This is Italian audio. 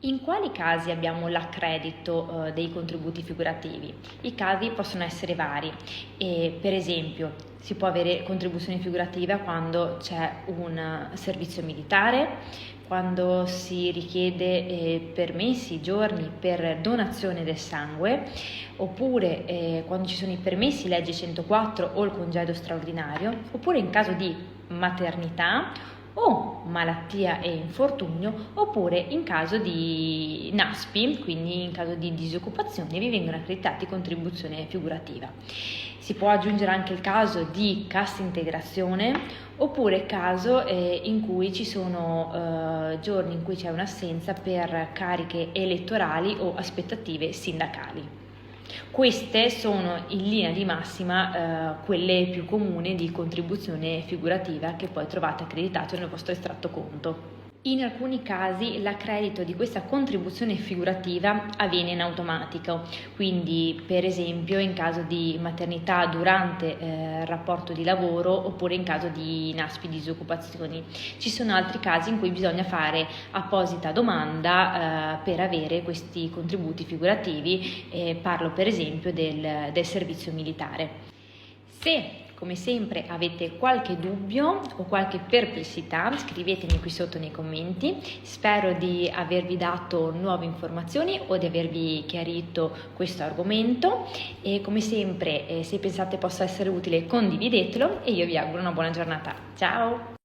In quali casi abbiamo l'accredito dei contributi figurativi? I casi possono essere vari per esempio si può avere contribuzione figurativa quando c'è un servizio militare, quando si richiede permessi, giorni per donazione del sangue, oppure quando ci sono i permessi legge 104 o il congedo straordinario, oppure in caso di maternità o malattia e infortunio, oppure in caso di NASPI, quindi in caso di disoccupazione, vi vengono accreditati contribuzione figurativa. Si può aggiungere anche il caso di cassa integrazione, oppure caso in cui ci sono giorni in cui c'è un'assenza per cariche elettorali o aspettative sindacali. Queste sono in linea di massima quelle più comuni di contribuzione figurativa che poi trovate accreditato nel vostro estratto conto. In alcuni casi l'accredito di questa contribuzione figurativa avviene in automatico, quindi per esempio in caso di maternità durante il rapporto di lavoro oppure in caso di NASPI disoccupazioni. Ci sono altri casi in cui bisogna fare apposita domanda per avere questi contributi figurativi, parlo per esempio del servizio militare. Se come sempre avete qualche dubbio o qualche perplessità, scrivetemi qui sotto nei commenti. Spero di avervi dato nuove informazioni o di avervi chiarito questo argomento e come sempre se pensate possa essere utile condividetelo e io vi auguro una buona giornata. Ciao!